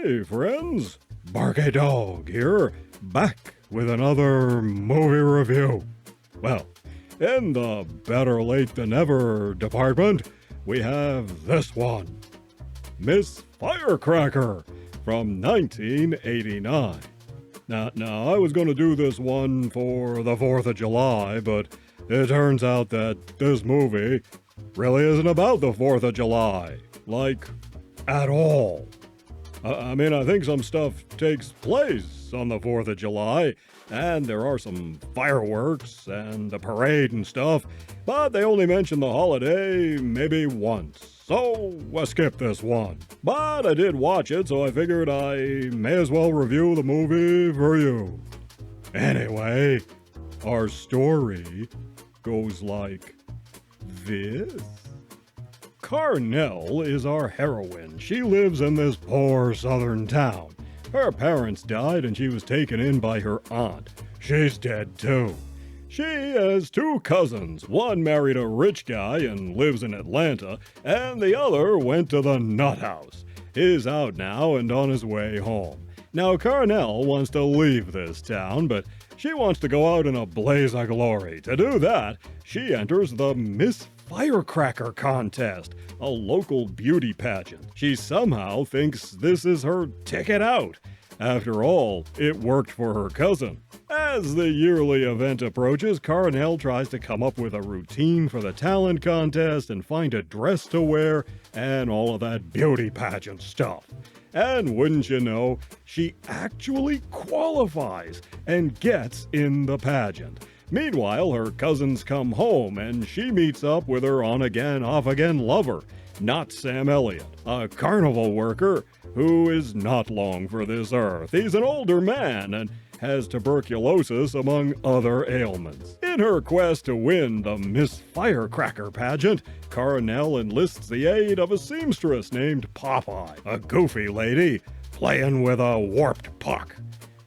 Hey friends, Barkey Dog here, back with another movie review. Well, in the better late than ever department, we have this one. Miss Firecracker from 1989. Now, I was going to do this one for the 4th of July, but it turns out that this movie really isn't about the 4th of July, like, at all. I mean, I think some stuff takes place on the 4th of July, and there are some fireworks and a parade and stuff, but they only mention the holiday maybe once, so we'll skip this one. But I did watch it, so I figured I may as well review the movie for you. Anyway, our story goes like this. Carnell is our heroine. She lives in this poor southern town. Her parents died and she was taken in by her aunt. She's dead too. She has 2 cousins. One married a rich guy and lives in Atlanta, and the other went to the nut house. He's out now and on his way home. Now Carnell wants to leave this town, but she wants to go out in a blaze of glory. To do that, she enters the Miss Firecracker Contest, a local beauty pageant. She somehow thinks this is her ticket out. After all, it worked for her cousin. As the yearly event approaches, Carnell tries to come up with a routine for the talent contest and find a dress to wear and all of that beauty pageant stuff. And wouldn't you know, she actually qualifies and gets in the pageant. Meanwhile, her cousins come home and she meets up with her on-again, off-again lover, not Sam Elliott, a carnival worker who is not long for this earth. He's an older man and has tuberculosis among other ailments. In her quest to win the Miss Firecracker pageant, Carnell enlists the aid of a seamstress named Popeye, a goofy lady playing with a warped puck.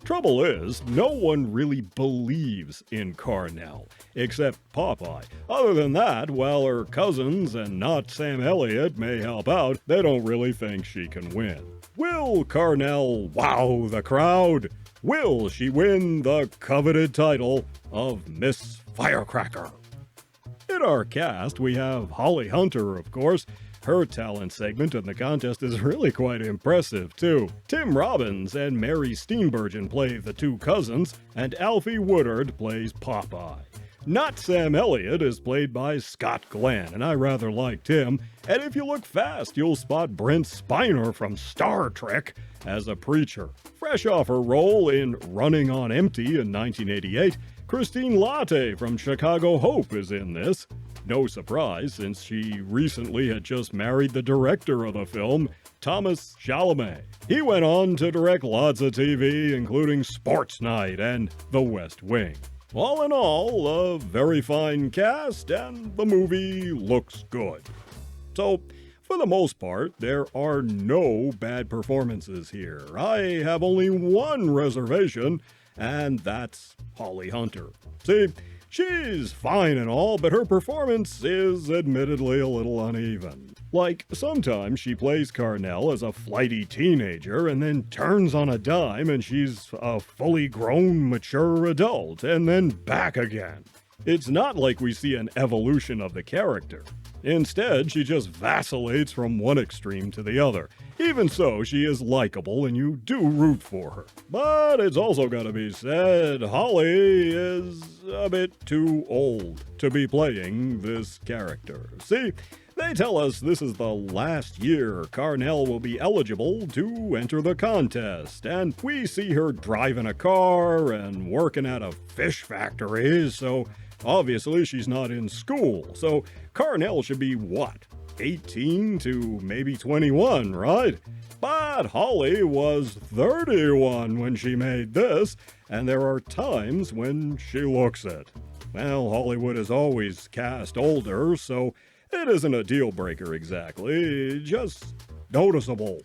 Trouble is, no one really believes in Carnell, except Popeye. Other than that, while her cousins and not Sam Elliott may help out, they don't really think she can win. Will Carnell wow the crowd? Will she win the coveted title of Miss Firecracker? In our cast, we have Holly Hunter, of course. Her talent segment in the contest is really quite impressive, too. Tim Robbins and Mary Steenburgen play the 2 cousins, and Alfre Woodard plays Popeye. Not Sam Elliott is played by Scott Glenn, and I rather liked him. And if you look fast, you'll spot Brent Spiner from Star Trek as a preacher. Fresh off her role in Running on Empty in 1988, Christine Latte from Chicago Hope is in this. No surprise, since she recently had just married the director of the film, Thomas Chalamet. He went on to direct lots of TV, including Sports Night and The West Wing. All in all, a very fine cast, and the movie looks good. So, for the most part, there are no bad performances here. I have only one reservation, and that's Holly Hunter. See, she's fine and all, but her performance is admittedly a little uneven. Like, sometimes she plays Carnell as a flighty teenager and then turns on a dime and she's a fully grown, mature adult, and then back again. It's not like we see an evolution of the character. Instead, she just vacillates from one extreme to the other. Even so, she is likable and you do root for her. But it's also gotta be said, Holly is a bit too old to be playing this character. See, they tell us this is the last year Carnell will be eligible to enter the contest, and we see her driving a car and working at a fish factory, so obviously she's not in school. So Carnell should be what? 18 to maybe 21, right? But Holly was 31 when she made this, and there are times when she looks it. Well, Hollywood has always cast older, so it isn't a deal breaker exactly, just noticeable.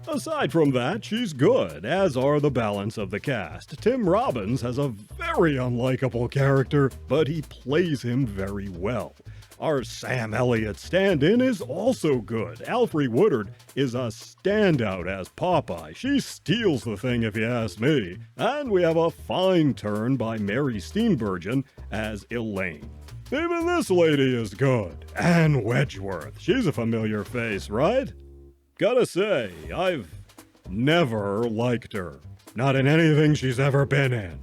Aside from that, she's good, as are the balance of the cast. Tim Robbins has a very unlikable character, but he plays him very well. Our Sam Elliott stand-in is also good. Alfre Woodard is a standout as Popeye. She steals the thing if you ask me. And we have a fine turn by Mary Steenburgen as Elaine. Even this lady is good. And Wedgeworth. She's a familiar face, right? Gotta say, I've never liked her. Not in anything she's ever been in.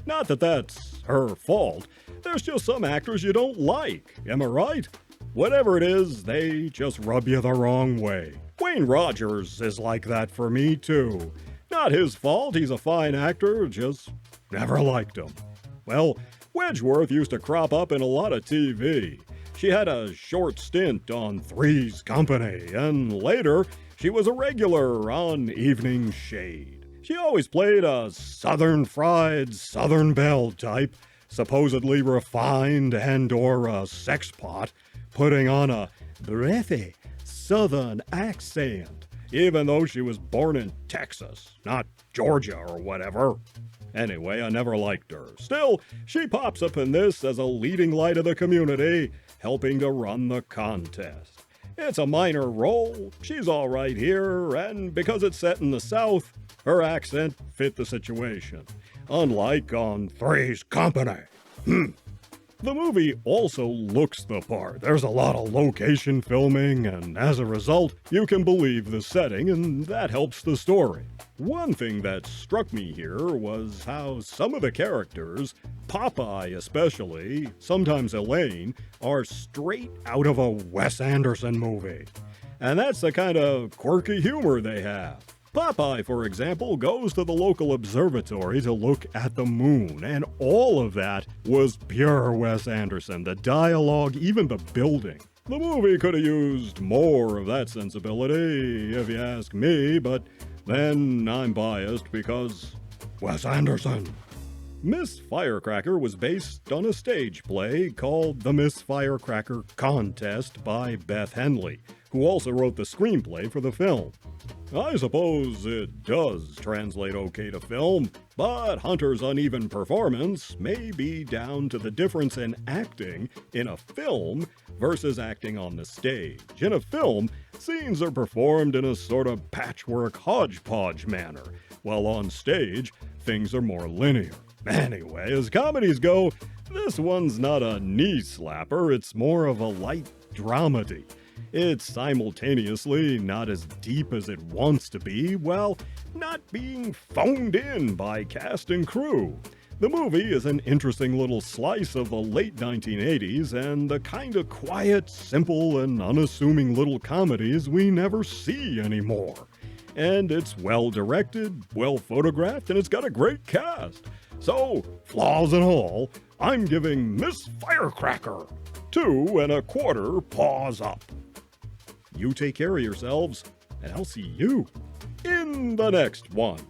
Not that that's her fault. There's just some actors you don't like, am I right? Whatever it is, they just rub you the wrong way. Wayne Rogers is like that for me, too. Not his fault, he's a fine actor, just never liked him. Well, Wedgeworth used to crop up in a lot of TV. She had a short stint on Three's Company, and later she was a regular on Evening Shade. She always played a Southern fried, Southern belle type, supposedly refined and/or a sexpot, putting on a breathy Southern accent, even though she was born in Texas, not Georgia or whatever. Anyway, I never liked her. Still, she pops up in this as a leading light of the community, helping to run the contest. It's a minor role, she's all right here, and because it's set in the South, her accent fit the situation. Unlike on Three's Company. The movie also looks the part. There's a lot of location filming, and as a result, you can believe the setting, and that helps the story. One thing that struck me here was how some of the characters, Popeye especially, sometimes Elaine, are straight out of a Wes Anderson movie. And that's the kind of quirky humor they have. Popeye, for example, goes to the local observatory to look at the moon, and all of that was pure Wes Anderson. The dialogue, even the building. The movie could have used more of that sensibility, if you ask me, but then I'm biased because Wes Anderson. Miss Firecracker was based on a stage play called The Miss Firecracker Contest by Beth Henley, who also wrote the screenplay for the film. I suppose it does translate okay to film, but Hunter's uneven performance may be down to the difference in acting in a film versus acting on the stage. In a film, scenes are performed in a sort of patchwork hodgepodge manner, while on stage, things are more linear. Anyway, as comedies go, this one's not a knee-slapper, it's more of a light dramedy. It's simultaneously not as deep as it wants to be, while not being phoned in by cast and crew. The movie is an interesting little slice of the late 1980s and the kind of quiet, simple, and unassuming little comedies we never see anymore. And it's well directed, well photographed, and it's got a great cast. So, flaws and all, I'm giving Miss Firecracker 2¼ paws up. You take care of yourselves, and I'll see you in the next one.